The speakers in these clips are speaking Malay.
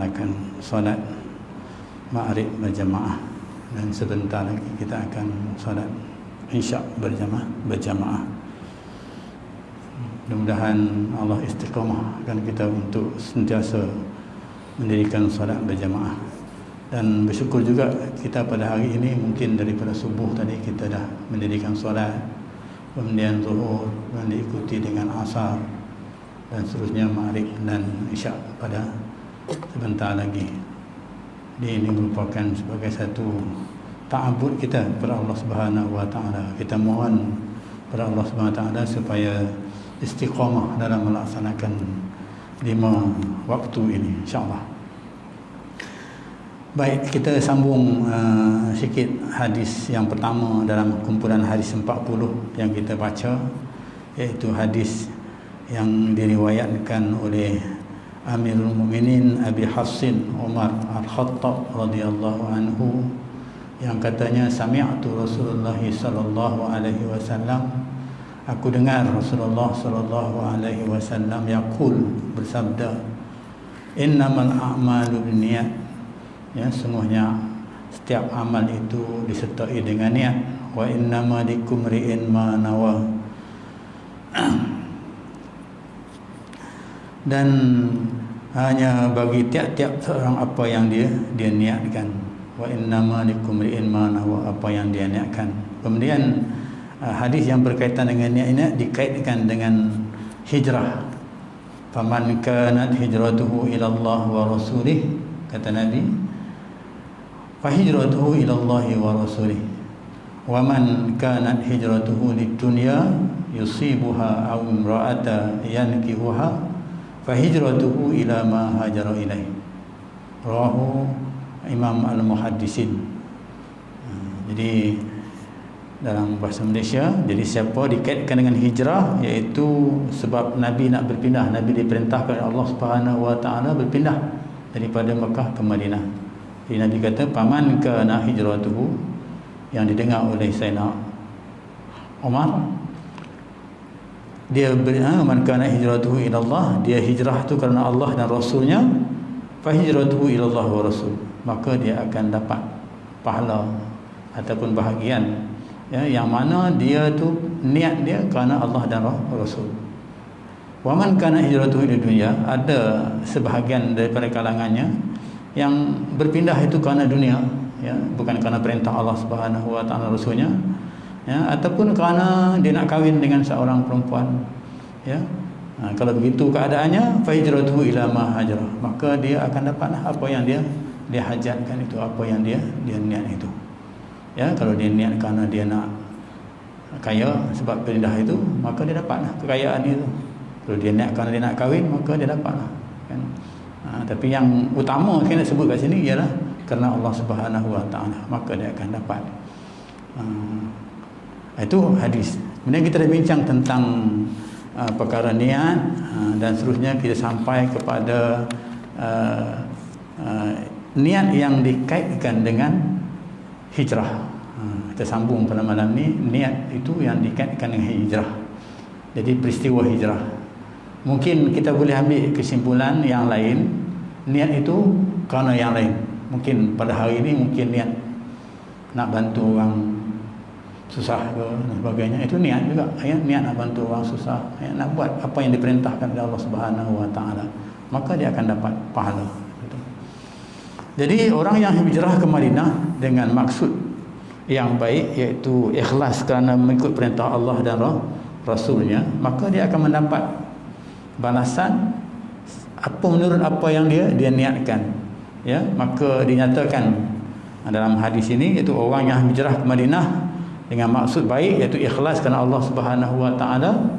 akan solat Maghrib berjamaah, dan sebentar lagi kita akan solat Isyak berjamaah. Mudah-mudahan Allah istiqamahkan kita untuk sentiasa mendirikan solat berjamaah. Dan bersyukur juga kita pada hari ini mungkin daripada subuh tadi kita dah mendirikan solat, kemudian zuhur, dan diikuti dengan asar, dan seterusnya Maghrib dan Isyak pada sebentar lagi. Ini merupakan sebagai satu ta'abud kita kepada Allah Subhanahu wa taala. Kita mohon kepada Allah Subhanahu wa taala supaya istiqamah dalam melaksanakan 5 waktu ini, insya-Allah. Baik, kita sambung sikit hadis yang pertama dalam kumpulan hadis 40 yang kita baca, iaitu hadis yang diriwayatkan oleh Amirul Mukminin Abi Hafsin Umar Al-Khattab radhiyallahu anhu, yang katanya sami'tu Rasulullah sallallahu alaihi wasallam, aku dengar Rasulullah sallallahu alaihi wasallam yaqul, bersabda, innamal a'malu binniyat, ya, sungguhnya setiap amal itu disertai dengan niat, wa innama likumri'in ma nawa, dan hanya bagi tiap-tiap seorang apa yang dia niatkan. Wa innama likumri'in ma nawa, apa yang dia niatkan. Kemudian hadis yang berkaitan dengan niat ini dikaitkan dengan hijrah. Faman kanat hijratuhu ila Allah wa rasulih, kata Nabi, fa hijratuhu ila Allah wa rasulih. Wa man kanat hijratuhu lid-dunya yusibuha aw imra'ata yankihuha fahijratuhu ila ma hajara ilaih. Rawahu Imam Al-Muhaddisin. Jadi dalam bahasa Malaysia, jadi siapa dikaitkan dengan hijrah, iaitu sebab Nabi nak berpindah, Nabi diperintahkan oleh Allah Subhanahu wa taala berpindah daripada Mekah ke Madinah. Jadi Nabi kata paman kana hijratuhu, yang didengar oleh Sayyidina Umar, dia man kana hijratuhu ila Allah, dia hijrah tu kerana Allah dan Rasulnya, fa hijratuhu ila Allah wa Rasul, maka dia akan dapat pahala ataupun bahagian, ya, yang mana dia tu niat dia kerana Allah dan Rasul. Wa man kana hijratuhu ila dunya, ada sebahagian daripada kalangannya yang berpindah itu kerana dunia, ya, bukan kerana perintah Allah Subhanahu wa taala Rasulnya, ya, ataupun kerana dia nak kahwin dengan seorang perempuan, ya. Kalau begitu keadaannya, fa hijratuhu ila ma hajara, maka dia akan dapatlah apa yang dia hajatkan itu, apa yang dia niat itu. Ya, kalau dia niat kerana dia nak kaya sebab pindah itu, maka dia dapatlah kekayaan itu. Kalau dia niat kerana dia nak kahwin, maka dia dapatlah, kan. Tapi yang utama kena sebut kat sini ialah kerana Allah Subhanahu wa taala, maka dia akan dapat. Itu hadis. Kemudian kita dah bincang tentang perkara niat, dan seterusnya kita sampai kepada niat yang dikaitkan dengan hijrah. Kita sambung pada malam ni, niat itu yang dikaitkan dengan hijrah. Jadi peristiwa hijrah, mungkin kita boleh ambil kesimpulan yang lain, niat itu kerana yang lain. Mungkin pada hari ini mungkin niat nak bantu orang susah ke dan sebagainya, itu niat juga, ya, niat nak bantu orang susah, ya, nak buat apa yang diperintahkan oleh Allah Subhanahu wa taala, maka dia akan dapat pahala. Jadi orang yang hijrah ke Madinah dengan maksud yang baik, iaitu ikhlas kerana mengikut perintah Allah dan Rasulnya, maka dia akan mendapat balasan apa menurut apa yang dia niatkan, ya. Maka dinyatakan dalam hadis ini, iaitu orang yang hijrah ke Madinah dengan maksud baik, iaitu ikhlas kerana Allah Subhanahu wa taala,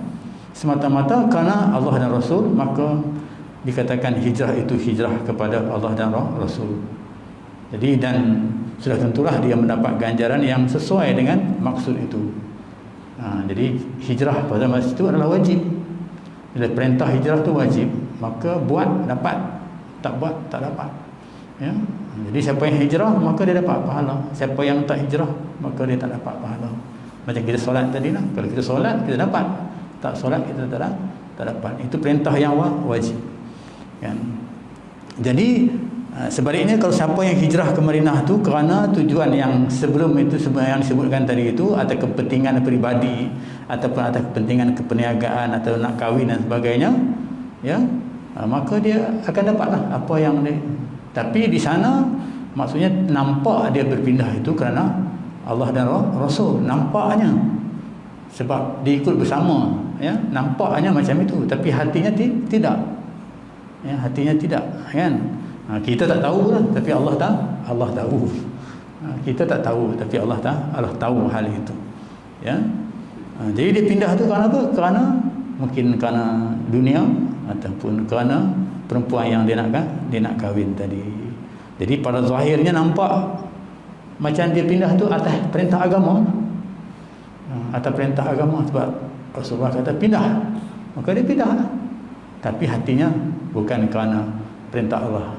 semata-mata kerana Allah dan Rasul, maka dikatakan hijrah itu hijrah kepada Allah dan Rasul. Jadi, dan sudah tentulah dia mendapat ganjaran yang sesuai dengan maksud itu. Jadi hijrah pada masa itu adalah wajib. Bila perintah hijrah tu wajib, maka buat dapat, tak buat tak dapat, ya. Jadi siapa yang hijrah maka dia dapat pahala, siapa yang tak hijrah maka dia tak dapat pahala. Macam kita solat tadi lah, kalau kita solat kita dapat, tak solat kita tak dapat. Itu perintah yang wajib, kan. Jadi Sebaliknya kalau siapa yang hijrah ke Madinah tu kerana tujuan yang sebelum itu yang disebutkan tadi itu, atau kepentingan pribadi ataupun atas kepentingan keperniagaan atau nak kahwin dan sebagainya, ya, maka dia akan dapatlah apa yang dia. Tapi di sana maksudnya nampak dia berpindah itu kerana Allah dan Rasul, nampaknya sebab dia ikut bersama, ya, nampaknya macam itu, tapi hatinya tidak, ya, hatinya tidak, kan. Kita tak tahu lah, tapi Allah tahu. Kita tak tahu, tapi Allah tahu hal itu, ya. Jadi dia pindah tu kerana apa? Kerana mungkin kerana dunia ataupun kerana perempuan yang dia nak kahwin tadi. Jadi pada zahirnya nampak macam dia pindah tu atas perintah agama. Atas perintah agama, sebab Rasulullah kata pindah, maka dia pindah. Tapi hatinya bukan kerana perintah Allah,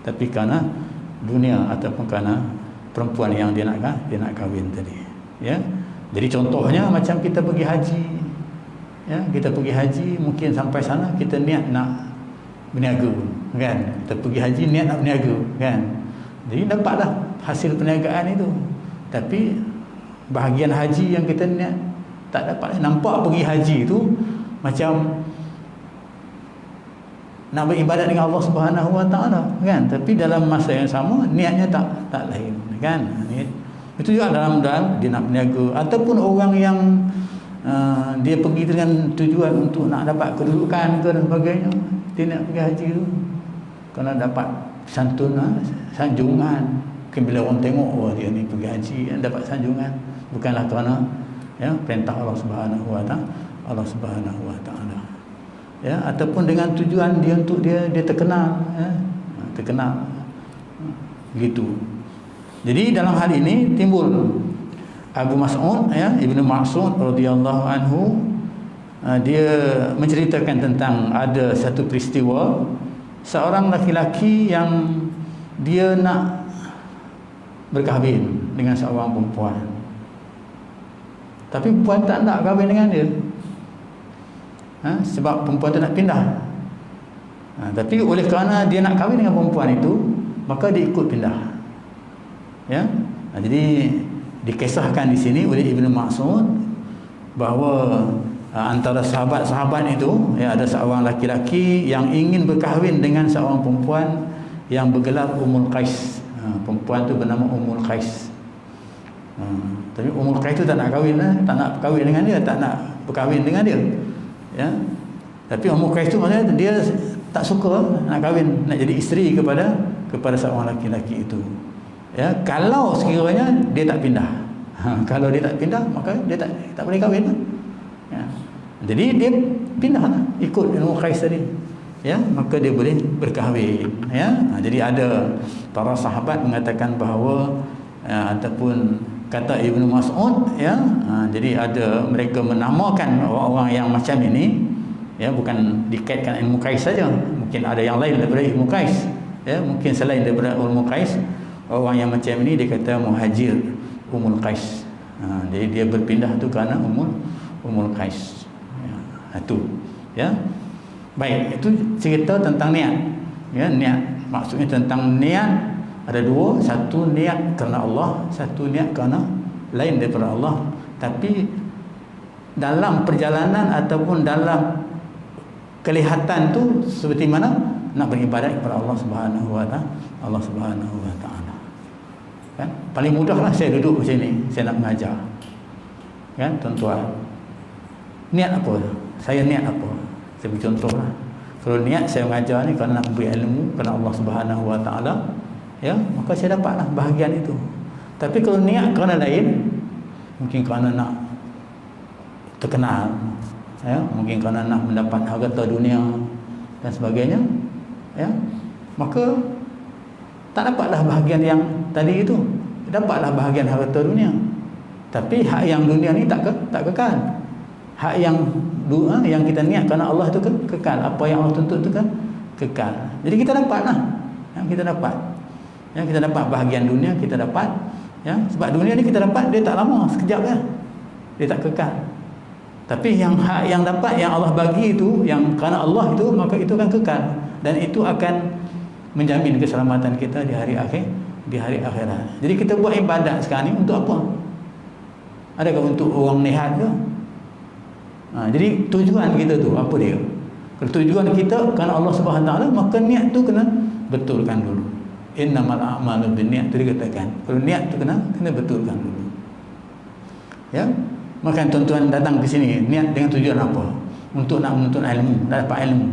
tapi kerana dunia ataupun kerana perempuan yang dia nak kahwin tadi, ya. Jadi contohnya macam kita pergi haji, ya, kita pergi haji, mungkin sampai sana kita niat nak berniaga, kan. Kita pergi haji niat nak berniaga, kan. Jadi dapatlah hasil perniagaan itu, tapi bahagian haji yang kita niat tak dapat. Nampak pergi haji itu macam nak beribadat dengan Allah Subhanahu Wa Taala, kan. Tapi dalam masa yang sama niatnya tak lain, kan. Itu juga dalam dia nak berniaga, ataupun orang yang dia pergi dengan tujuan untuk nak dapat kedudukan ke dan sebagainya. Dia nak pergi haji tu kerana dapat santunan, sanjungan. Mungkin bila orang tengok, oh dia ni pergi haji dapat sanjungan, bukanlah kerana, ya, perintah Allah Subhanahu Wa Taala. Ya, ataupun dengan tujuan dia untuk dia terkenal, ya, terkenal, begitu. Jadi dalam hal ini timbul Abu Mas'ud, ya, Ibnu Mas'ud radhiyallahu anhu, dia menceritakan tentang ada satu peristiwa seorang laki-laki yang dia nak berkahwin dengan seorang perempuan, tapi perempuan tak nak kahwin dengan dia. Sebab perempuan tu nak pindah. Tapi oleh kerana dia nak kahwin dengan perempuan itu, maka dia ikut pindah, ya. Jadi dikisahkan di sini oleh Ibnu Mas'ud bahawa antara sahabat-sahabat itu, ya, ada seorang laki-laki yang ingin berkahwin dengan seorang perempuan yang bergelar Ummul Qais. Perempuan tu bernama Ummul Qais. Tapi Ummul Qais tu tak nak kahwin, tak nak kahwin dengan dia, tak nak berkahwin dengan dia, ya. Tapi Ummul Qais tu maksudnya dia tak suka nak kahwin, nak jadi isteri kepada seorang laki-laki itu, ya. Kalau sekiranya dia tak pindah, kalau dia tak pindah, maka dia tak boleh kahwin, ya. Jadi dia pindahlah ikut Ummul Qais tadi, ya, maka dia boleh berkahwin, ya. Jadi ada para sahabat mengatakan bahawa ataupun kata Ibnu Mas'ud, ya, jadi ada mereka menamakan orang-orang yang macam ini, ya, bukan dikaitkan Ummul Qais saja, mungkin ada yang lain daripada Ummul Qais, ya, mungkin selain daripada Ummul Qais, orang yang macam ini dia kata muhajir Ummul Qais. Jadi dia berpindah tu kerana Ummul Qais, ya, itu, ya. Baik, itu cerita tentang niat, ya, niat maksudnya tentang niat. Ada dua, satu niat kerana Allah, satu niat kerana lain daripada Allah. Tapi dalam perjalanan ataupun dalam kelihatan tu seperti mana nak beribadat kepada Allah Subhanahu Wa Taala. Kan? Paling mudahlah saya duduk macam ni, saya nak mengajar. Kan, tuan-tuan. Niat apa? Saya niat apa? Saya beri contohlah. Kalau niat saya mengajar ni kerana nak memberi ilmu kerana Allah Subhanahu Wa Taala, ya, maka saya dapatlah bahagian itu. Tapi kalau niat kerana lain, mungkin kerana nak terkenal, ya, mungkin kerana nak mendapat harta dunia dan sebagainya, ya, maka tak dapatlah bahagian yang tadi itu. Dapatlah bahagian harta dunia, tapi hak yang dunia ni tak kekal. Hak yang kita niat kerana Allah itu kekal. Apa yang Allah tuntut itu kan kekal. Jadi kita dapatlah, ya, kita dapat. Ya, kita dapat bahagian dunia, kita dapat, ya, sebab dunia ni kita dapat dia tak lama, sekejap ya, dia tak kekal. Tapi yang hak yang dapat, yang Allah bagi itu, yang kerana Allah itu, maka itu akan kekal, dan itu akan menjamin keselamatan kita di hari akhirat. Jadi kita buat ibadat sekarang ni untuk apa? Adakah untuk orang lihat ke? Jadi tujuan kita tu apa dia? Kalau tujuan kita kerana Allah Subhanahu Wa Taala, maka niat tu kena betulkan dulu. Innamal a'malu binniyat, tu dikatakan. Kalau niat tu kena betulkan dulu. Ya. Maka tuan-tuan datang ke sini niat dengan tujuan apa? Untuk nak menuntut ilmu, nak dapat ilmu.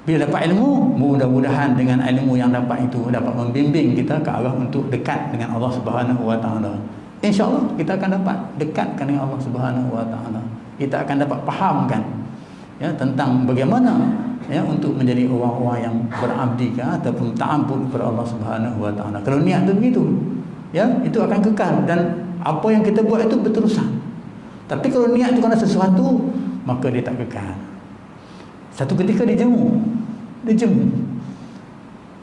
Bila dapat ilmu, mudah-mudahan dengan ilmu yang dapat itu dapat membimbing kita ke arah untuk dekat dengan Allah Subhanahu Wa Taala. Insya-Allah kita akan dapat dekatkan dengan Allah Subhanahu Wa Taala. Kita akan dapat fahamkan ya tentang bagaimana ya untuk menjadi orang-orang yang berabdi ataupun ta'abbud kepada Allah Subhanahu Wa Taala. Kalau niat tu begitu, ya, itu akan kekal dan apa yang kita buat itu berterusan. Tapi kalau niat itu kerana sesuatu, maka dia tak kekal. Satu ketika dia jemu.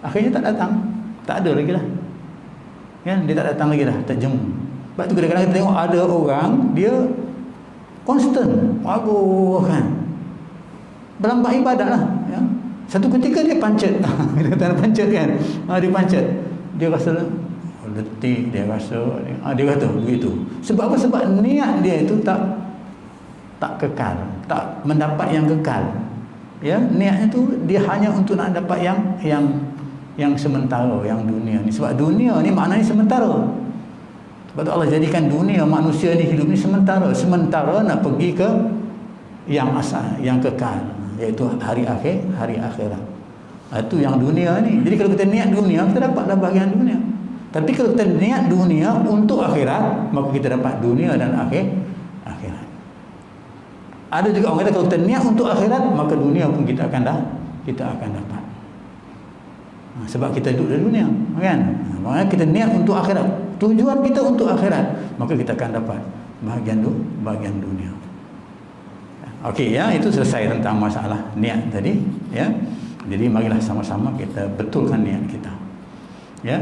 Akhirnya tak datang. Tak ada lagi lah. Ya, dia tak datang lagi dah, tak jemu. Sebab tu kadang-kadang kita tengok ada orang dia konstan, bagus kan. Berlambat ibadat lah. Ya. Satu ketika dia pancet. Dia kata pancet kan. Dia pancet. Dia rasa letih, dia rasa dia kata begitu. Sebab apa? Sebab niat dia itu tak kekal, tak mendapat yang kekal. Ya, niatnya tu dia hanya untuk nak dapat yang sementara, yang dunia ni. Sebab dunia ni maknanya sementara. Sebab tu Allah jadikan dunia manusia ni hidup ni sementara nak pergi ke yang asal, yang kekal, iaitu hari akhirat. Itu yang dunia ni. Jadi kalau kita niat dunia, kita dapatlah bahagian dunia. Tapi kalau kita niat dunia untuk akhirat, maka kita dapat dunia dan akhirat. Ada juga orang kata kalau kita niat untuk akhirat, maka dunia pun kita akan dapat. Sebab kita duduk dalam dunia, kan? Maknanya kita niat untuk akhirat. Tujuan kita untuk akhirat, maka kita akan dapat bahagian dunia. Okey, ya, itu selesai tentang masalah niat tadi, ya. Jadi marilah sama-sama kita betulkan niat kita. Ya.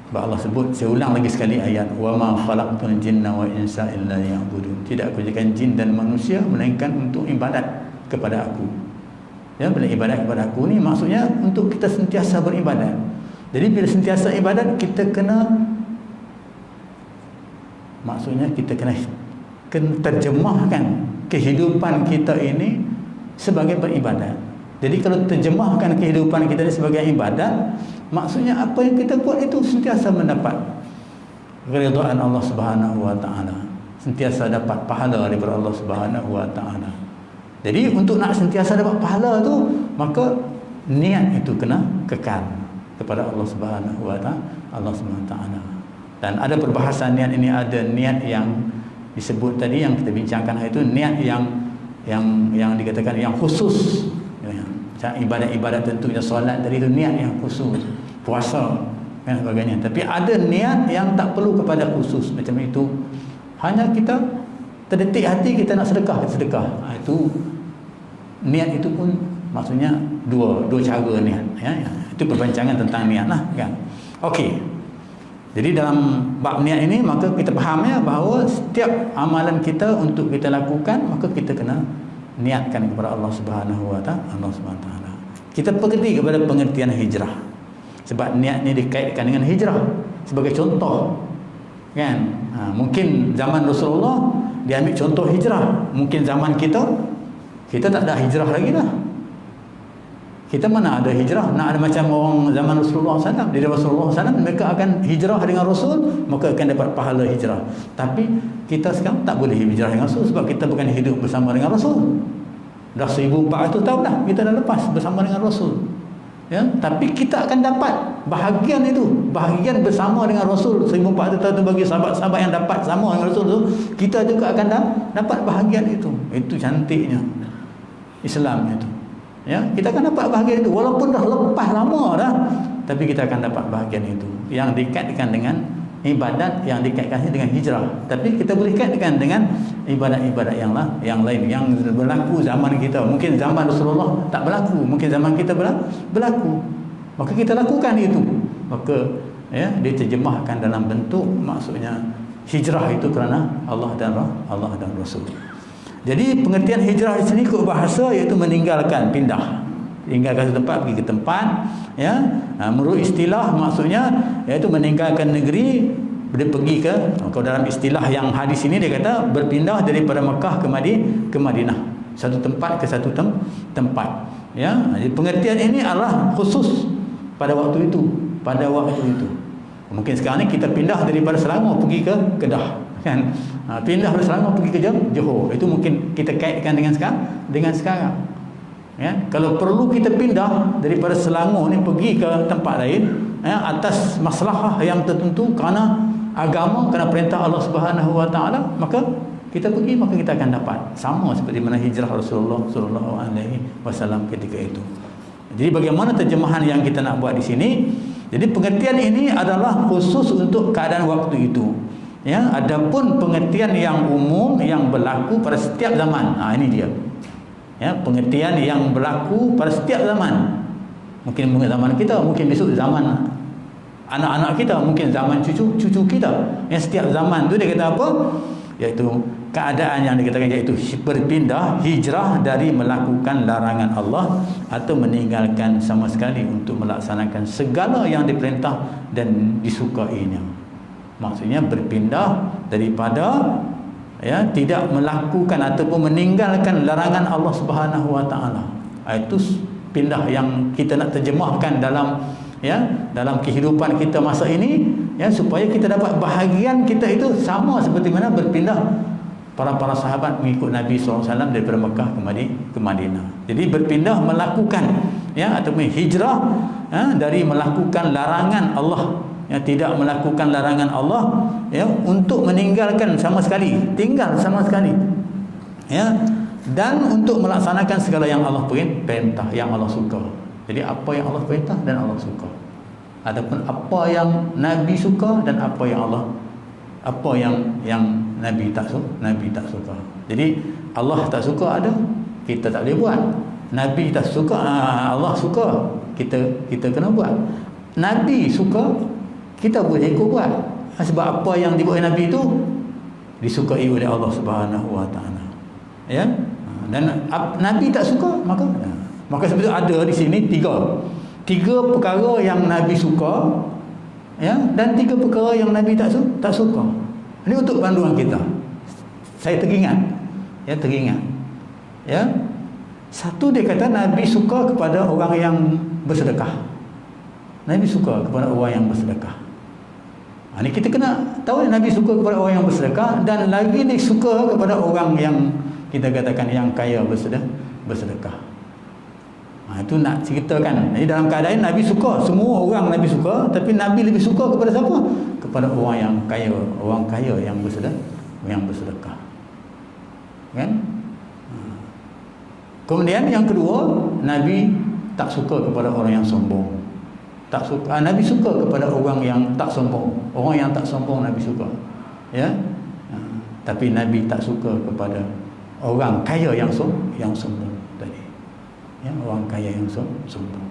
Sebab Allah sebut, saya ulang lagi sekali ayat, wa ma khalaqtul jinna wa insa illa liya'budun. Tidak aku jadikan jin dan manusia melainkan untuk ibadat kepada aku. Ya, bila ibadat kepada aku ni maksudnya untuk kita sentiasa beribadat. Jadi bila sentiasa ibadat, kita kena terjemahkan kehidupan kita ini sebagai beribadat. Jadi kalau terjemahkan kehidupan kita ini sebagai ibadat, maksudnya apa yang kita buat itu sentiasa mendapat keridhaan Allah Subhanahu Wa Taala, sentiasa dapat pahala daripada Allah Subhanahu Wa Taala. Jadi untuk nak sentiasa dapat pahala tu, maka niat itu kena kekal kepada Allah Subhanahu Wa Taala. Dan ada perbahasan niat ini, ada niat yang disebut tadi yang kita bincangkan itu niat yang dikatakan yang khusus. Macam ibadat-ibadat tentunya solat tadi itu niat yang khusus, puasa dan sebagainya. Tapi ada niat yang tak perlu kepada khusus macam itu. Hanya kita terdetik hati kita nak sedekah. Itu niat itu pun maksudnya dua cara niat, ya. Itu perbincangan tentang niat lah, kan. Okey. Jadi dalam bab niat ini maka kita faham ya bahawa setiap amalan kita untuk kita lakukan, maka kita kena niatkan kepada Allah Subhanahu Wa Taala. Kita pergi kepada pengertian hijrah. Sebab niat ni dikaitkan dengan hijrah sebagai contoh. Kan? Mungkin zaman Rasulullah dia ambil contoh hijrah. Mungkin zaman kita tak ada hijrah lagi dah. Kita mana ada hijrah? Nak ada macam orang zaman Rasulullah SAW. Di Rasulullah SAW mereka akan hijrah dengan Rasul, maka akan dapat pahala hijrah. Tapi kita sekarang tak boleh hijrah dengan Rasul sebab kita bukan hidup bersama dengan Rasul. Dah 1400 tahun dah kita dah lepas bersama dengan Rasul. Ya, tapi kita akan dapat bahagian itu, bahagian bersama dengan Rasul. 1400 tahun bagi sahabat-sahabat yang dapat sama dengan Rasul tu, kita juga akan dapat bahagian itu. Itu cantiknya Islam itu. Ya, kita akan dapat bahagian itu walaupun dah lepas lama dah, tapi kita akan dapat bahagian itu yang dikaitkan dengan ibadat, yang dikaitkan dengan hijrah. Tapi kita boleh kaitkan dengan ibadat-ibadat yang lain yang berlaku zaman kita. Mungkin zaman Rasulullah tak berlaku, mungkin zaman kita berlaku. Maka kita lakukan itu. Maka ya, diterjemahkan dalam bentuk maksudnya hijrah itu kerana Allah dan Rasul. Jadi pengertian hijrah di sini ikut bahasa iaitu meninggalkan, pindah. tinggalkan satu tempat pergi ke tempat, ya. Menurut istilah maksudnya iaitu meninggalkan negeri, dia pergi ke, kalau dalam istilah yang hadis ini dia kata berpindah daripada Mekah ke Madinah, satu tempat ke satu tempat, ya. Jadi pengertian ini adalah khusus pada waktu itu, mungkin sekarang ni kita pindah daripada Selangor pergi ke Kedah, kan. Pindah dari Selangor pergi ke Johor, itu mungkin kita kaitkan dengan sekarang. Ya, kalau perlu kita pindah daripada Selangor ni pergi ke tempat lain, ya, atas maslahah yang tertentu kerana agama, kerana perintah Allah Subhanahu Wa Taala, maka kita pergi, maka kita akan dapat sama seperti mana hijrah Rasulullah sallallahu alaihi wasallam ketika itu. Jadi bagaimana terjemahan yang kita nak buat di sini? Jadi pengertian ini adalah khusus untuk keadaan waktu itu. Ya, adapun pengertian yang umum yang berlaku pada setiap zaman. Ini dia. Ya, pengertian yang berlaku pada setiap zaman. Mungkin zaman kita, mungkin besok zaman anak-anak kita, mungkin zaman cucu kita. Yang setiap zaman tu dia kata apa? Iaitu keadaan yang dikatakan iaitu berpindah, hijrah dari melakukan larangan Allah atau meninggalkan sama sekali untuk melaksanakan segala yang diperintah dan disukainya. Maksudnya berpindah daripada, ya, tidak melakukan ataupun meninggalkan larangan Allah Subhanahu Wa Taala. Itu pindah yang kita nak terjemahkan dalam, ya, dalam kehidupan kita masa ini, ya, supaya kita dapat bahagian kita itu sama seperti mana berpindah para sahabat mengikut Nabi SAW daripada Mekah ke Madinah. Jadi berpindah melakukan, ya, ataupun hijrah, ya, dari melakukan larangan Allah, ya, tidak melakukan larangan Allah, ya, untuk meninggalkan sama sekali, tinggal sama sekali, ya, dan untuk melaksanakan segala yang Allah perintah, yang Allah suka. Jadi apa yang Allah perintah dan Allah suka, ataupun apa yang Nabi suka dan apa yang Nabi tak suka. Jadi Allah tak suka ada, kita tak boleh buat. Nabi tak suka, Allah suka, kita kena buat. Nabi suka, kita boleh ikut buat. Sebab apa yang dibuat Nabi itu disukai oleh Allah Subhanahu Wa Taala. Ya. Dan Nabi tak suka, maka sebetulnya ada di sini tiga perkara yang Nabi suka, ya, dan tiga perkara yang Nabi tak suka. Ini untuk panduan kita. Saya teringat. Ya. Satu, dia kata Nabi suka kepada orang yang bersedekah. Nabi suka kepada orang yang bersedekah. Ini kita kena tahu, Nabi suka kepada orang yang bersedekah, dan lagi dia suka kepada orang yang kita katakan yang kaya bersedekah. Itu nak ceritakan. Jadi dalam keadaan Nabi suka, semua orang Nabi suka, tapi Nabi lebih suka kepada siapa? Kepada orang yang kaya, yang bersedekah. Kan? Kemudian yang kedua, Nabi tak suka kepada orang yang sombong. Nabi suka kepada orang yang tak sombong. Orang yang tak sombong Nabi suka. Ya. Tapi Nabi tak suka kepada orang kaya yang sombong tadi. Ya, orang kaya yang sombong.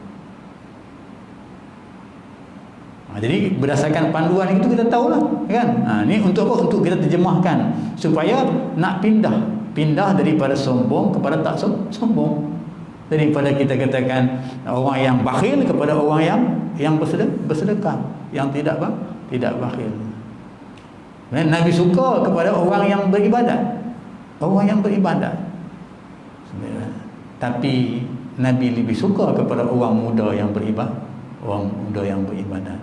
Jadi berdasarkan panduan itu kita tahulah, kan? Ini untuk apa? Untuk kita terjemahkan supaya nak pindah daripada sombong kepada tak sombong. Daripada kita katakan orang yang bakhil kepada orang yang bersedekah, yang tidak bakhil. Dan Nabi suka kepada orang yang beribadat. Tapi Nabi lebih suka kepada orang muda yang beribadat.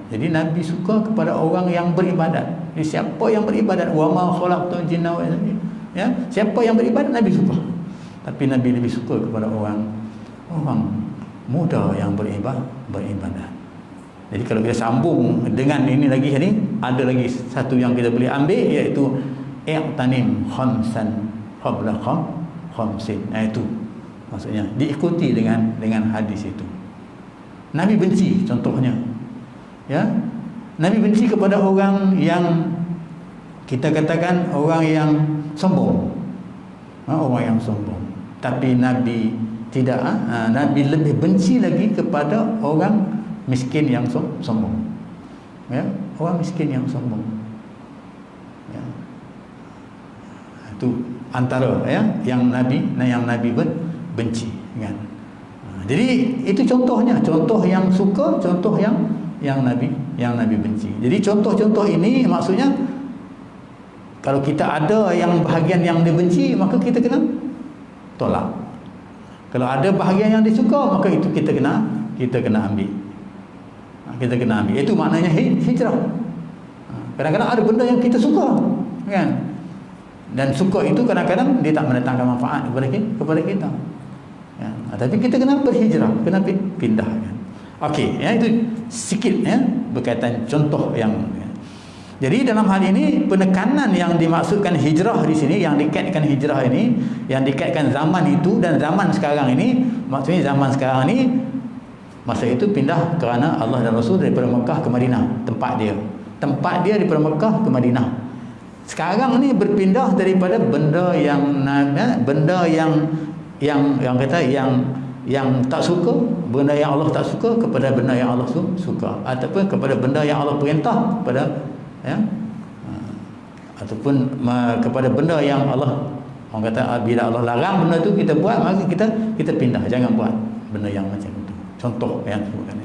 Jadi Nabi suka kepada orang yang beribadat. Jadi siapa yang beribadat, wa ma khalaqtul jinna wal insa, ya, siapa yang beribadat Nabi suka. Tapi Nabi lebih suka kepada orang muda yang beribadat. Jadi kalau kita sambung dengan ini lagi, ada lagi satu yang kita boleh ambil, iaitu i'tanim khamsan qabla khamsin. Itu maksudnya diikuti dengan hadis itu. Nabi benci, contohnya, ya, Nabi benci kepada orang yang kita katakan orang yang sombong, orang yang sombong. Tapi Nabi tidak, Nabi lebih benci lagi kepada orang miskin yang sombong, ya, orang miskin yang sombong, ya. Itu antara, ya, yang Nabi benci, kan. Jadi itu contohnya, contoh yang suka, contoh yang Nabi benci. Jadi contoh-contoh ini maksudnya kalau kita ada yang bahagian yang dibenci, maka kita kena tolak. Kalau ada bahagian yang disuka, maka itu kita kena ambil. Kita kena ambil. Itu maknanya hijrah. Kadang-kadang ada benda yang kita suka, kan? Dan suka itu kadang-kadang dia tak mendatangkan manfaat kepada kita. Ya, tapi kita kena berhijrah, kena pindah, kan? Okey, ya, itu sikit ya berkaitan contoh yang ya. Jadi dalam hal ini penekanan yang dimaksudkan hijrah di sini, yang dikaitkan hijrah ini, yang dikaitkan zaman itu dan zaman sekarang ini, maksudnya zaman sekarang ini masa itu pindah kerana Allah dan Rasul daripada Mekah ke Madinah, tempat dia daripada Mekah ke Madinah. Sekarang ni berpindah daripada benda yang tak suka, benda yang Allah tak suka kepada benda yang Allah suka, ataupun kepada benda yang Allah perintah kepada ya, ataupun kepada benda yang Allah, orang kata bila Allah larang benda tu kita buat, maka kita pindah, jangan buat benda yang macam itu. Contoh yang sebutkan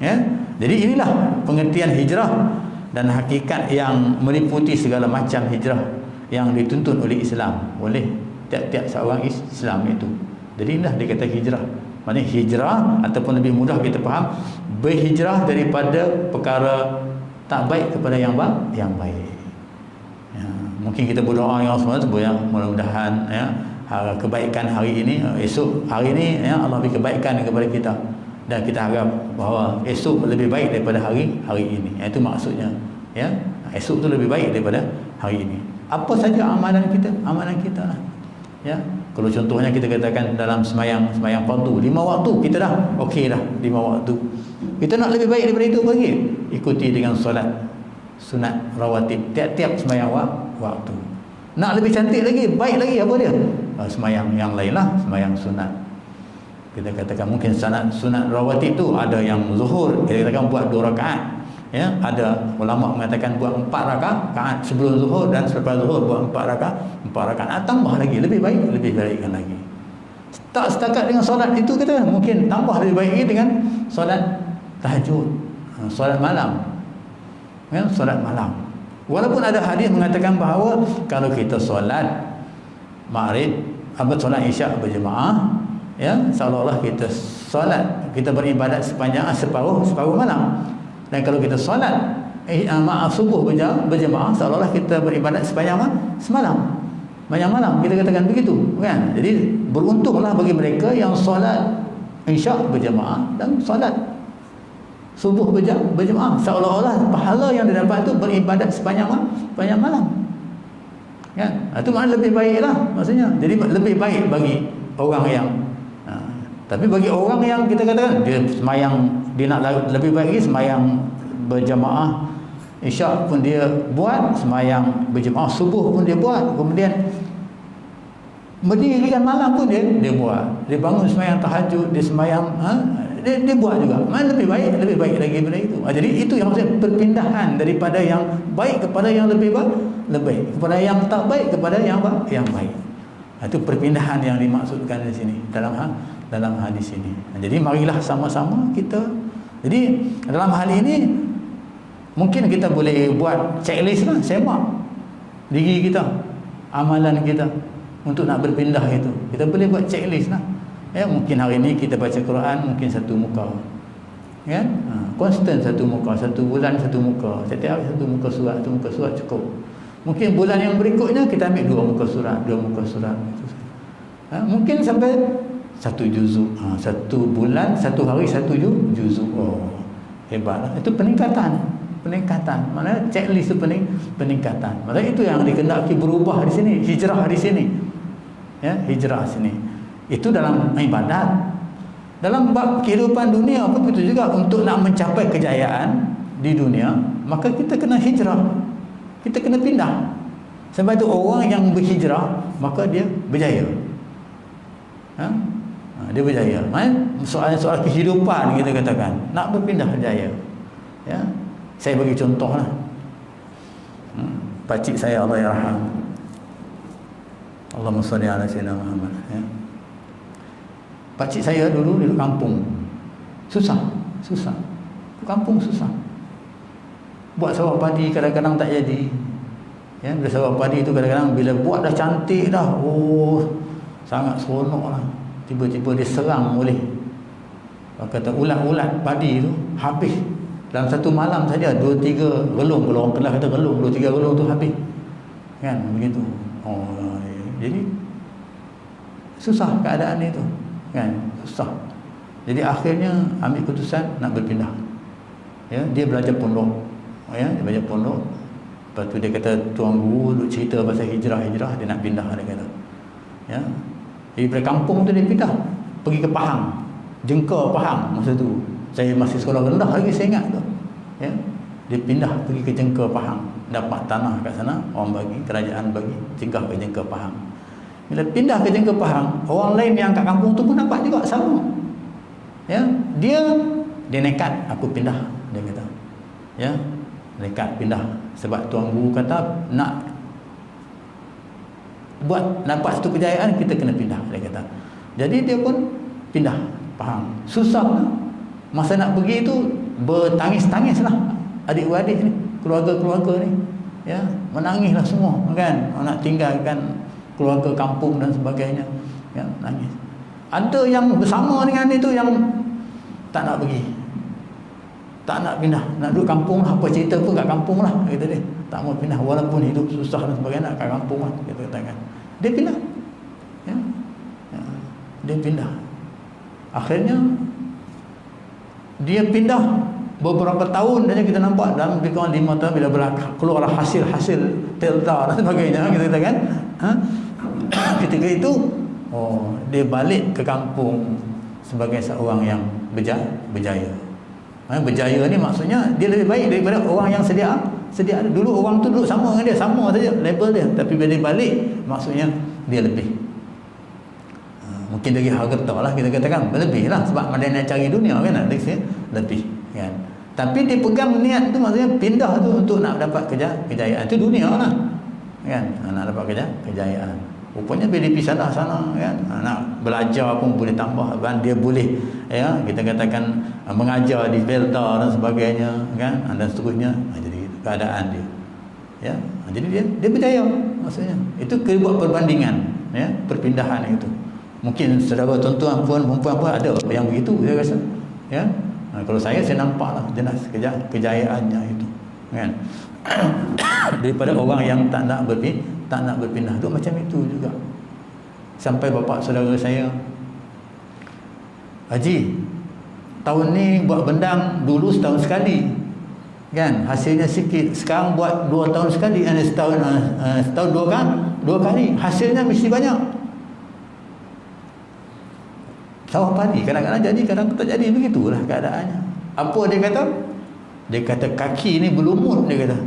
ya. Jadi inilah pengertian hijrah dan hakikat yang meliputi segala macam hijrah yang dituntut oleh Islam, oleh tiap-tiap seorang Islam itu. Jadi inilah dia kata hijrah. Maknanya hijrah, ataupun lebih mudah kita faham, berhijrah daripada perkara tak baik kepada yang baik. Ya, mungkin kita berdoa yang semua supaya mudah-mudahan ya kebaikan hari ini, esok hari ini ya Allah beri kebaikan kepada kita, dan kita harap bahawa esok lebih baik daripada hari ini. Itu maksudnya ya. Esok tu lebih baik daripada hari ini. Apa saja amalan kita lah. Ya, kalau contohnya kita katakan dalam semayang fardu 5 waktu, kita dah okey dah 5 waktu. Kita nak lebih baik daripada itu lagi, ikuti dengan solat sunat rawatib tiap-tiap semayang waktu. Nak lebih cantik lagi, baik lagi, apa dia? Semayang yang lain lah, semayang sunat. Kita katakan mungkin sunat rawatib tu ada yang zuhur, kita katakan buat 2 rakaat. Ya, ada ulama mengatakan buat 4 rakaat sebelum zuhur dan selepas zuhur buat 4 rakaat. Tambah lagi, lebih baikkan lagi. Tak setakat dengan solat itu, kita mungkin tambah lebih baik lagi dengan solat tahajud, solat malam. Ya, solat malam. Walaupun ada hadis mengatakan bahawa kalau kita solat maghrib, solat isyak berjemaah, ya, seolah-olah kita solat, kita beribadat sepanjang separuh malam. Dan kalau kita solat subuh berjemaah, seolah-olah kita beribadat sepanjang malam. Kita katakan begitu, kan? Jadi beruntunglah bagi mereka yang solat isyak berjemaah dan solat subuh berjemaah, seolah-olah pahala yang didapat itu beribadat sepanjang malam. Kan? Itu maknanya lebih baiklah maksudnya. Jadi lebih baik bagi orang yang tapi bagi orang yang kita katakan dia semayang, dia nak lebih baik lagi semayang berjamaah isyak pun dia buat, semayang berjamaah subuh pun dia buat, kemudian mendirikan malam pun dia buat, dia bangun semayang tahajud, dia semayang dia buat juga. Mana lebih baik lagi daripada itu. Jadi itu yang maksudnya perpindahan daripada yang baik kepada yang lebih baik, kepada yang tak baik kepada yang baik. Itu perpindahan yang dimaksudkan di sini dalam hadis ini. Jadi marilah sama-sama kita. Jadi dalam hal ini mungkin kita boleh buat checklist lah, semak diri kita, amalan kita untuk nak berpindah itu. Kita boleh buat checklist lah. Ya, mungkin hari ini kita baca Quran mungkin 1 muka. Ya, konstan 1 muka, 1 bulan 1 muka. Setiap hari 1 muka surat cukup. Mungkin bulan yang berikutnya kita ambil 2 muka surat. Mungkin sampai 1 juzuk. 1 bulan 1 hari 1 juzuk. Oh, hebatlah. Itu peningkatan. Maknanya checklist itu peningkatan. Maknanya itu yang dikehendaki berubah di sini, hijrah di sini. Ya, hijrah sini. Itu dalam ibadat. Dalam bab kehidupan dunia pun begitu juga. Untuk nak mencapai kejayaan di dunia, maka kita kena hijrah. Kita kena pindah. Sebab itu orang yang berhijrah, maka dia berjaya. Dia berjaya. Soal kehidupan kita katakan, nak berpindah berjaya. Ya. Saya bagi contoh lah. Pakcik saya Allah yarham. Allahumma salli ala sayyidina Muhammad. Ya. Pakcik saya dulu duduk kampung, susah. Kampung susah. Buat sawah padi kadang-kadang tak jadi. Ya, bila sawah padi itu kadang-kadang bila buat dah cantik dah, sangat seronok lah. Tiba-tiba diserang oleh kata ulat-ulat padi itu, habis dalam satu malam saja 2-3 relung. Kalau orang Kedah kata relung, 2-3 relung tu habis. Kan begitu. Jadi susah keadaan itu. Kan susah. Jadi akhirnya ambil keputusan nak berpindah. Ya, dia belajar pondok. Ya, dia belajar pondok. Lepas tu dia kata tuan guru duk cerita pasal hijrah, dia nak pindah, dia kata. Ya. Jadi dari kampung tu dia pindah pergi ke Pahang. Jengka Pahang masa tu. Saya masih sekolah rendah lagi, saya ingat tu. Ya. Dia pindah pergi ke Jengka Pahang, dapat tanah kat sana, orang bagi, kerajaan bagi, singgah ke Jengka Pahang. Bila pindah ke Jengka Pahang, orang lain yang kat kampung tu pun dapat juga sama. Ya, dia nekat, aku pindah, dia kata. Ya, nekat pindah sebab tuan guru kata nak buat dapat satu kejayaan kita kena pindah, dia kata. Jadi dia pun pindah Pahang. Susah lah. Masa nak pergi tu bertangis-tangis lah adik-beradik ni, keluarga-keluarga ni. Ya, menangislah semua kan, nak tinggalkan keluarga kampung dan sebagainya. Ya, nangis. Ada yang bersama dengan itu yang tak nak pergi, tak nak pindah, nak duduk kampung lah, apa cerita pun kat kampung lah, kata dia. Tak mau pindah walaupun hidup susah dan sebagainya, kat kampung lah, kita katakan. Dia pindah. Ya. Ya. Dia pindah. Akhirnya dia pindah beberapa tahun saja kita nampak, dalam lebih kurang 5 tahun bila keluarlah hasil-hasil telta dan sebagainya, kita katakan. Ketika itu dia balik ke kampung sebagai seorang yang berjaya. Berjaya ni maksudnya dia lebih baik daripada orang yang sedia ada. Dulu orang tu duduk sama dengan dia, sama saja level dia, tapi bila dia balik maksudnya dia lebih. Mungkin dari harta lah kita katakan, lebih lah sebab dia nak cari dunia kan, lebih kan. Tapi dia pegang niat tu, maksudnya pindah tu untuk nak dapat kejayaan. Itu dunia lah kan, nak dapat kejayaan. Rupanya bila pergi sana kan, nak belajar pun boleh tambah kan, dia boleh ya kita katakan mengajar di Belta dan sebagainya kan, dan seterusnya. Jadi keadaan dia ya, jadi dia berjaya maksudnya. Itu kena buat perbandingan ya, perpindahan itu. Mungkin saudara tuan-tuan perempuan pun ada yang begitu, saya rasa ya. Kalau saya nampaklah jelas kejayaannya itu kan. Daripada orang yang tak nak berpindah tu macam itu juga. Sampai bapa saudara saya, Haji, tahun ni buat bendang dulu setahun sekali kan, hasilnya sikit. Sekarang buat 2 tahun sekali, setahun 2 kali, hasilnya mesti banyak. Sawah padi kadang-kadang jadi, kadang-kadang tak jadi, begitulah keadaannya. Apa dia kata? Dia kata kaki ni berlumut, dia kata.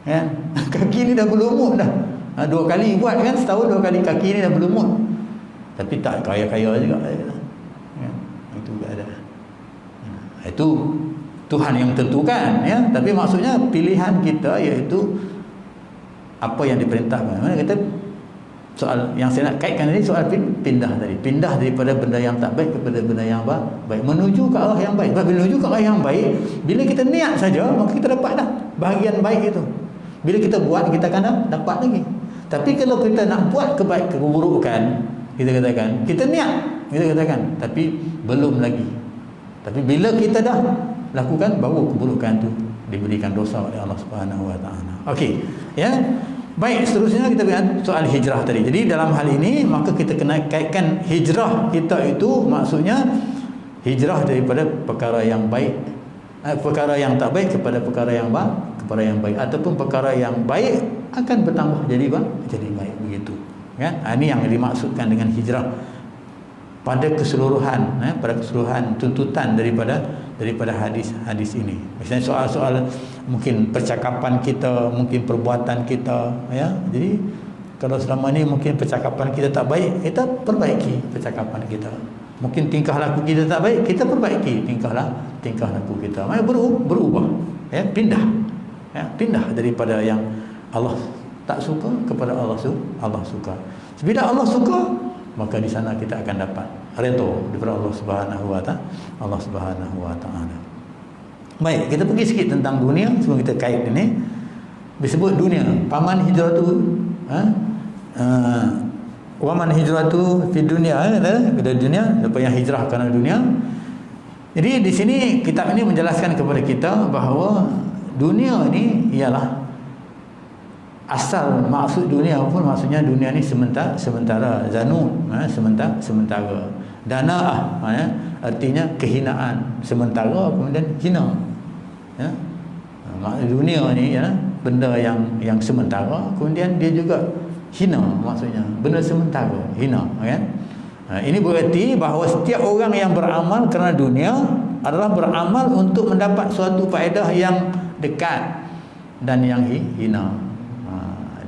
Kan? Kaki ni dah berlumut dah. 2 kali buat kan, setahun 2 kali, kaki ni dah berlumut. Tapi tak kaya-kaya juga, dia kata. Kan? Itu keadaan. Itu Tuhan yang tentukan ya. Tapi maksudnya pilihan kita iaitu apa yang diperintahkan. Mana kata soal yang saya nak kaitkan tadi, soal pindah tadi, pindah daripada benda yang tak baik kepada benda yang baik, menuju ke arah yang baik. Menuju ke arah yang baik, bila kita niat saja maka kita dapat dah bahagian baik itu. Bila kita buat, kita akan dapat lagi. Tapi kalau kita nak buat keburukan, kita katakan kita niat, kita katakan, tapi belum lagi. Tapi bila kita dah lakukan, baru keburukan itu diberikan dosa oleh Allah Subhanahu Wa Taala. Okey, ya. Baik, seterusnya kita lihat soal hijrah tadi. Jadi dalam hal ini maka kita kena kaitkan hijrah kita itu maksudnya hijrah daripada perkara yang baik, perkara yang tak baik kepada perkara yang baik, ataupun perkara yang baik akan bertambah jadi baik, begitu kan. Ini yang dimaksudkan dengan hijrah pada keseluruhan, pada keseluruhan tuntutan daripada hadis ini. Misalnya soal-soal mungkin percakapan kita, mungkin perbuatan kita ya. Jadi kalau selama ni mungkin percakapan kita tak baik, kita perbaiki percakapan kita. Mungkin tingkah laku kita tak baik, kita perbaiki tingkah laku kita. Maknanya berubah ya, pindah daripada yang Allah tak suka kepada Allah suka. Bila Allah suka, maka di sana kita akan dapat redha daripada Allah Subhanahu wa taala. Allah Subhanahu wa taala. Baik, kita pergi sikit tentang dunia sebelum kita kait ini. Disebut dunia, paman hijratu waman hijratu fi dunia, dari dunia, siapa yang hijrah kerana dunia. Jadi di sini kitab ini menjelaskan kepada kita bahawa dunia ini ialah asal maksud dunia pun maksudnya dunia ni sementara zanud, sementara danaah, artinya kehinaan, sementara kemudian hina, ya. Dunia ni ya benda yang sementara, kemudian dia juga hina, maksudnya benda sementara, hina, kan. Ini berarti bahawa setiap orang yang beramal kerana dunia adalah beramal untuk mendapat suatu faedah yang dekat dan yang hina.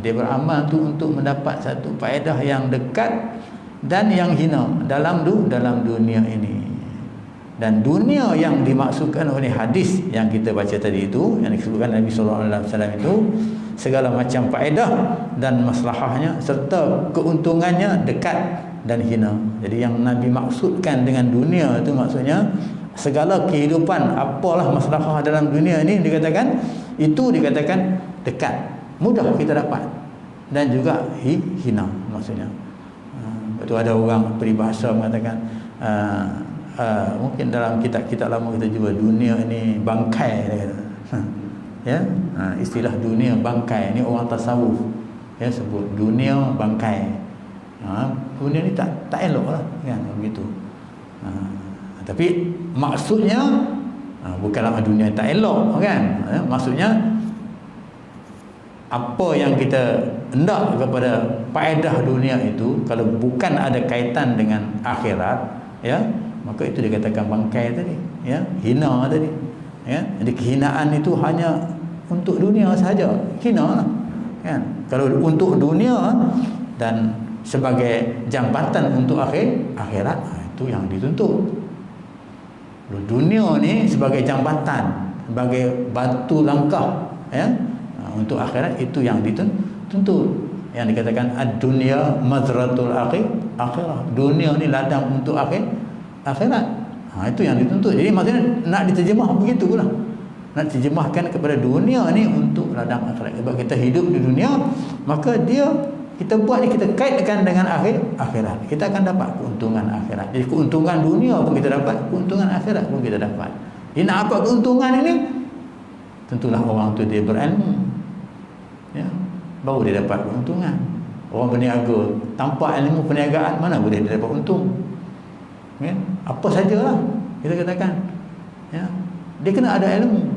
Dia beramal tu untuk mendapat satu faedah yang dekat dan yang hina dalam dunia ini. Dan dunia yang dimaksudkan oleh hadis yang kita baca tadi itu, yang disebutkan Nabi sallallahu alaihi wasallam itu, segala macam faedah dan maslahahnya serta keuntungannya dekat dan hina. Jadi yang Nabi maksudkan dengan dunia itu maksudnya segala kehidupan, apalah maslahah dalam dunia ini dikatakan dekat, mudah kita dapat, dan juga hina maksudnya. Betul, ada orang peribahasa mengatakan mungkin dalam kitab-kitab lama kita jumpa dunia ini bangkai, dia kata. Ya, istilah dunia bangkai ni orang tasawuf ya sebut dunia bangkai. Dunia ni tak elok lah kan, begitu. Tapi maksudnya bukanlah dunia tak elok kan, maksudnya apa yang kita hendak kepada faedah dunia itu kalau bukan ada kaitan dengan akhirat, ya, maka itu dikatakan bangkai tadi, ya, hina tadi, ya. Jadi kehinaan itu hanya untuk dunia sahaja, hina lah, kan. Kalau untuk dunia dan sebagai jambatan untuk akhirat, itu yang dituntut. Dunia ni sebagai jambatan, sebagai batu langkah, ya, untuk akhirat, itu yang dituntut. Yang dikatakan ad-dunya mazratul akhirah. Dunia ni ladang untuk akhirat. Itu yang dituntut. Jadi maksudnya nak diterjemah begitu pula. Nak terjemahkan kepada dunia ni untuk ladang akhirat. Sebab kita hidup di dunia, maka kita buat ni, kita kaitkan dengan akhirat. Kita akan dapat keuntungan akhirat. Jadi keuntungan dunia pun kita dapat, keuntungan akhirat pun kita dapat. Jadi nak apa keuntungan ini? Tentulah orang tu dia berilmu, ya, baru dia dapat keuntungan. Orang berniaga tanpa ilmu perniagaan, mana boleh dia dapat untung, ya? Apa sajalah kita katakan, ya, dia kena ada ilmu.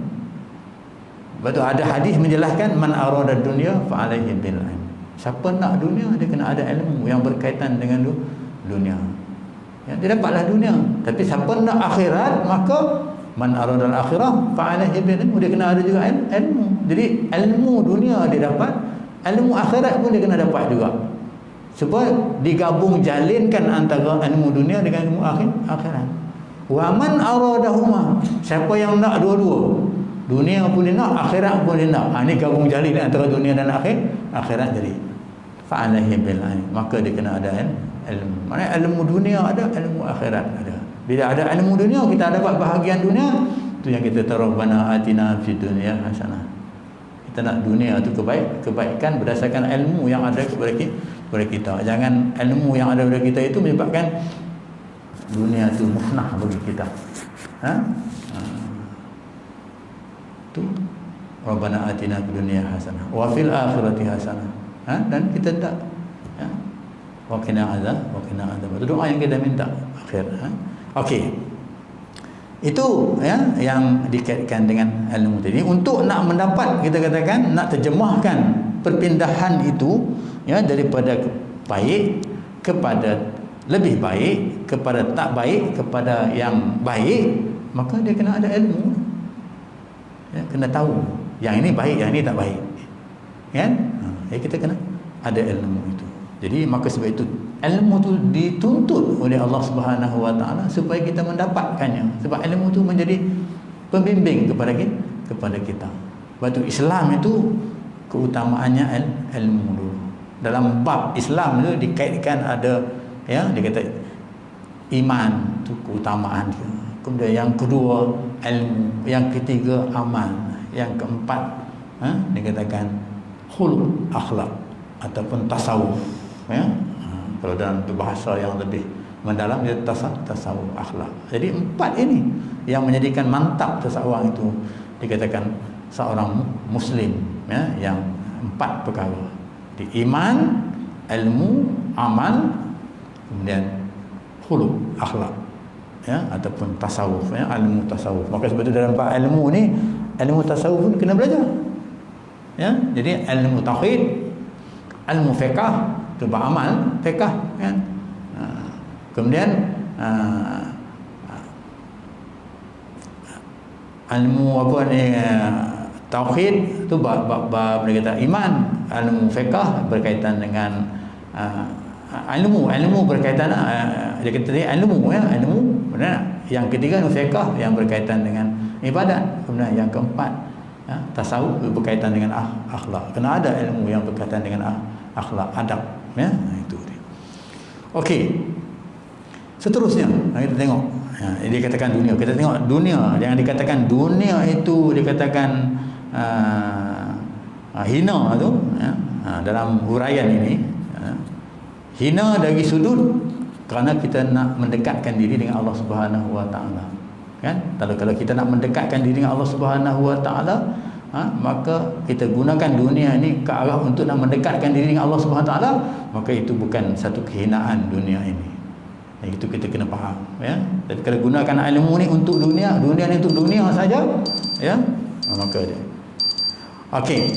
Betul, ada hadis menjelaskan man arada dunya fa alaihi bil ilm. Siapa nak dunia, dia kena ada ilmu yang berkaitan dengan dunia, ya, dia dapatlah dunia. Tapi siapa nak akhirat, maka man aradal akhirah fa alaihi bil ilm, dia kena ada juga ilmu. Jadi ilmu dunia dia dapat, ilmu akhirat pun dia kena dapat juga. Sebab digabung jalinkan antara ilmu dunia dengan ilmu akhirat. Wa man aradahuma, siapa yang nak dua-dua, dunia pun dia nak, akhirat pun dia nak, ini gabung jalin antara dunia dan akhirat. Jadi fa alaihi bil ilm, maka dia kena ada ilmu. Maknanya ilmu dunia ada, ilmu akhirat ada. Bila ada ilmu dunia, kita dapat bahagian dunia. Itu yang kita tahu, Rabbana atina fid dunya hasanah. Kita nak dunia itu kebaikan berdasarkan ilmu yang ada kepada kita. Jangan ilmu yang ada kepada kita itu menyebabkan dunia itu musnah bagi kita. Itu Rabbana atina fid dunya hasanah wa fil akhirati hasanah. Dan kita tak, ya, wa qina azab. Itu doa yang kita minta akhir. Okey. Itu, ya, yang dikaitkan dengan ilmu tadi. Untuk nak mendapat, kita katakan, nak terjemahkan perpindahan itu, ya, daripada baik kepada lebih baik, kepada tak baik, kepada yang baik, maka dia kena ada ilmu, ya, kena tahu yang ini baik, yang ini tak baik, kan? Kita kena ada ilmu itu. Jadi maka sebab itu ilmu tu dituntut oleh Allah Subhanahu wa taala supaya kita mendapatkannya. Sebab ilmu tu menjadi pembimbing kepada kita. Sebab tu Islam itu keutamaannya ilmu dulu. Dalam bab Islam itu dikaitkan ada, ya, dia kata iman tu keutamaan dia. Kemudian yang kedua ilmu, yang ketiga amal, yang keempat dikatakan khuluq, akhlak ataupun tasawuf ya. Kalau dalam bahasa yang lebih mendalam dia tasawuf, akhlak. Jadi empat ini yang menjadikan mantap seseorang itu dikatakan seorang muslim ya, yang empat perkara. Di iman, ilmu, amal, kemudian khuluq, akhlak ya, ataupun tasawuf ya, ilmu tasawuf. Maka sebab itu dalam bab ilmu ni, ilmu tasawuf pun kena belajar ya. Jadi ilmu tauhid, ilmu fiqh, tu bab amal fiqh kan. Kemudian ilmu apa ni, tauhid tu bab berkaitan iman, ilmu fiqh berkaitan dengan ilmu berkaitan dia kata tadi ilmu ya, ilmu benar. Yang ketiga fiqh yang berkaitan dengan ibadat. Kemudian yang keempat ya, tasawuf berkaitan dengan akhlak. Kena ada ilmu yang berkaitan dengan akhlak, adab ya, itu dia. Okey. Seterusnya kita tengok dia katakan dunia. Kita tengok dunia. Jangan dikatakan dunia itu dikatakan hina tu ya. Dalam huraian ini hina dari sudut kerana kita nak mendekatkan diri dengan Allah Subhanahu Wa Taala kan. Kalau kita nak mendekatkan diri dengan Allah Subhanahu Wa Taala maka kita gunakan dunia ini ke arah untuk nak mendekatkan diri dengan Allah Subhanahu Wa Taala, maka itu bukan satu kehinaan dunia ini. Itu kita kena faham ya. Tapi kalau gunakan ilmu ni untuk dunia ni untuk dunia saja ya, maka dia okey.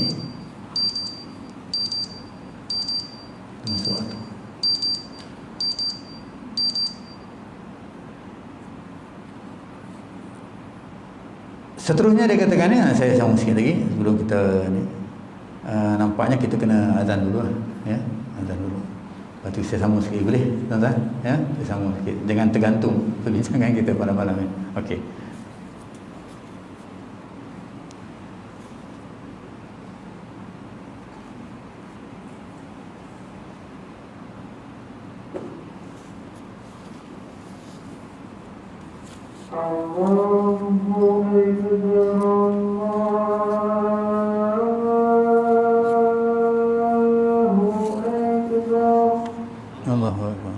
Sesuatu seterusnya dia katakan ni, saya sambung sikit lagi sebelum kita ni nampaknya kita kena azan dulu ya, azan dulu. Lepas tu saya sambung sikit boleh tuan-tuan ya, saya sambung sikit, jangan tergantung perbincangan kita pada malam ni. Okey. Allahu Akbar.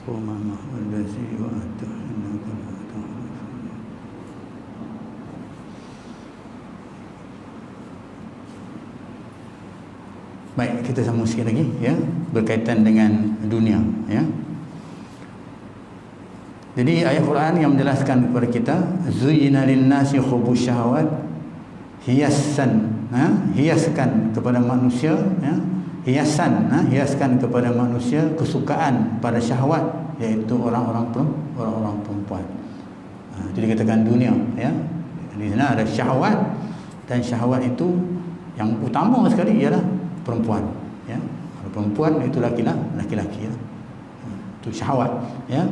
Qumamah allazi wa atuh innaka la ta'lamu. Baik, kita sambung sikit lagi ya, berkaitan dengan dunia ya. Jadi ayat Quran yang menjelaskan kepada kita, zuyyina lin-nasi hubbush syahawat, hiasan, hiaskan kepada manusia ya, hiaskan kepada manusia kesukaan pada syahwat, iaitu orang-orang perempuan. Jadi dikatakan dunia ya. Di sana ada syahwat, dan syahwat itu yang utama sekali ialah perempuan ya. Kalau perempuan itu laki-laki ya. Itu syahwat ya.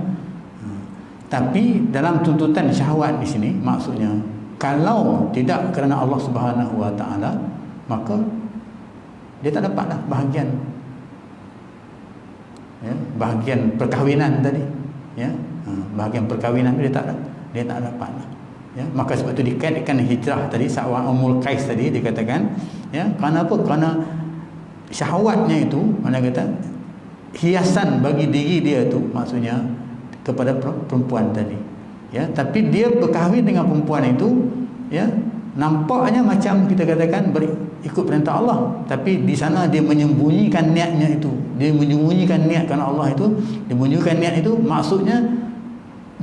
Tapi dalam tuntutan syahwat di sini maksudnya, kalau tidak kerana Allah Subhanahu Wa Taala, maka dia tak dapatlah bahagian ya, bahagian perkahwinan tadi ya. Bahagian perkahwinan dia tak dapatlah ya. Maka sebab itu dikaitkan hijrah tadi, Sa'wah Ummul Qais tadi dikatakan ya, kerana apa? Kerana syahwatnya itu, mana kata hiasan bagi diri dia itu maksudnya kepada perempuan tadi ya. Tapi dia berkahwin dengan perempuan itu ya, nampaknya macam kita katakan ikut perintah Allah, tapi di sana dia menyembunyikan niatnya itu. Dia menyembunyikan niat kerana Allah itu, dia menyembunyikan niat itu maksudnya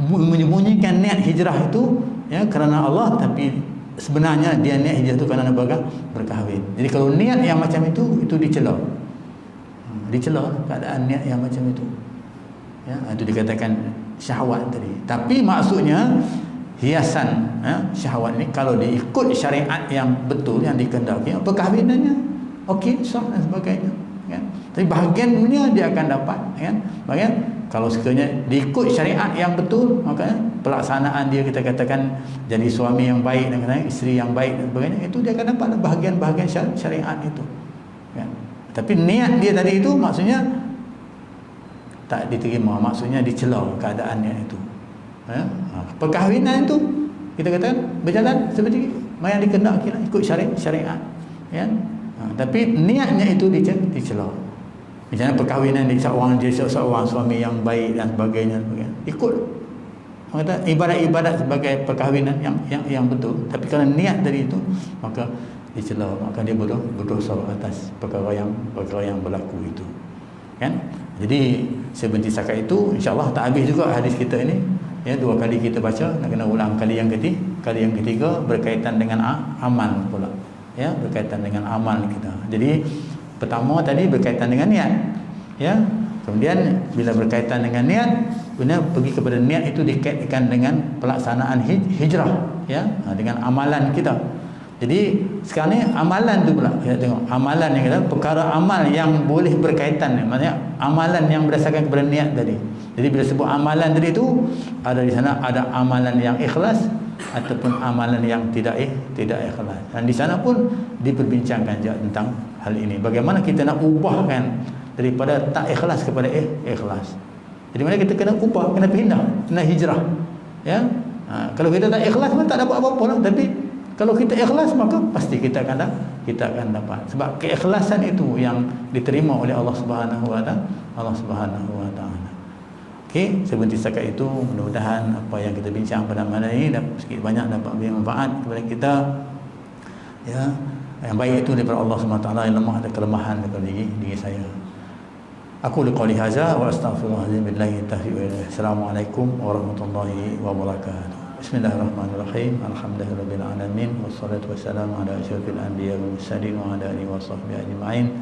menyembunyikan niat hijrah itu ya kerana Allah, tapi sebenarnya dia niat hijrah itu kerana berkahwin. Jadi kalau niat yang macam itu dicela. Dicela keadaan niat yang macam itu. Ya, itu dikatakan syahwat tadi. Tapi maksudnya hiasan ya, syahwat ini kalau diikut syariat yang betul yang dikehendaki, perkahwinannya okey, sah dan sebagainya kan. Tapi bahagian dunia dia akan dapat kan. Bahagian kalau sekiranya diikut syariat yang betul, maka pelaksanaan dia kita katakan jadi suami yang baik dan isteri yang baik dan sebagainya, itu dia akan dapat bahagian-bahagian syariat itu kan. Tapi niat dia tadi itu maksudnya tak diterima, maksudnya dicela keadaannya itu ya. Perkahwinan itu kita katakan berjalan seperti yang dikehendaki ikut syariat ya. Tapi niatnya itu dicela. Misalnya perkahwinan dia seorang suami yang baik dan sebagainya, ikut kata ibadat-ibadat sebagai perkahwinan yang betul, tapi kalau niat dari itu maka dicela, maka dia berdosa atas perkara yang berlaku itu kan. Jadi sebentar setakat itu, insya-Allah tak habis juga hadis kita ini ya. 2 kali kita baca, nak kena ulang kali yang ketiga berkaitan dengan amal pula ya, berkaitan dengan amal kita. Jadi pertama tadi berkaitan dengan niat ya. Kemudian bila berkaitan dengan niat, benar pergi kepada niat itu dikaitkan dengan pelaksanaan hijrah ya, dengan amalan kita. Jadi sekarang ni amalan tu pula kita tengok, amalan yang kita, perkara amal yang boleh berkaitan, maksudnya amalan yang berdasarkan kepada niat tadi. Jadi bila sebut amalan tadi itu, ada di sana ada amalan yang ikhlas ataupun amalan yang tidak ikhlas. Dan di sana pun diperbincangkan juga tentang hal ini. Bagaimana kita nak ubahkan daripada tak ikhlas kepada ikhlas. Jadi mana kita kena ubah, kena pindah, kena hijrah ya. Kalau kita tak ikhlas pun tak dapat apa-apa lah. Tapi kalau kita ikhlas, maka pasti kita akan dapat. Sebab keikhlasan itu yang diterima oleh Allah Subhanahu Wa Taala. Okey, sebentar setakat itu, mudah-mudahan apa yang kita bincang pada malam ini sedikit banyak dapat memberi manfaat kepada kita ya. Yang baik itu daripada Allah Subhanahu Wa Taala, yang lemah ada kelemahan daripada diri saya. Aku liqali hadza wa astaghfirullahalazim billahi taufiq wa hidayah. Assalamualaikum warahmatullahi wabarakatuh. Bismillahirrahmanirrahim. Alhamdulillahirabbil alamin wassalatu wassalamu ala asyrafil anbiya'i wal mursalin wa ala alihi washabbihi ajma'in.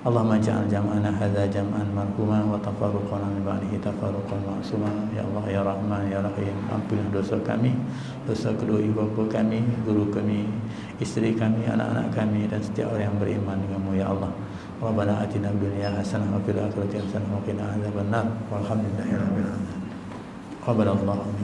Allahumma ja'al jam'ana hadza jam'an marhuman wa tafarruqana min ba'dihi tafarruqan ma'suman. Ya Allah ya Rahman ya Rahim, ampunilah dosa kami, dosa kedua ibu bapa kami, guru kami, isteri kami, anak-anak kami dan setiap orang yang beriman denganmu ya Allah. Rabbana atina fid dunya hasanah wa fil akhirati hasanah wa qina adzabannar. Walhamdulillahirabbil alamin. Qabbalallahu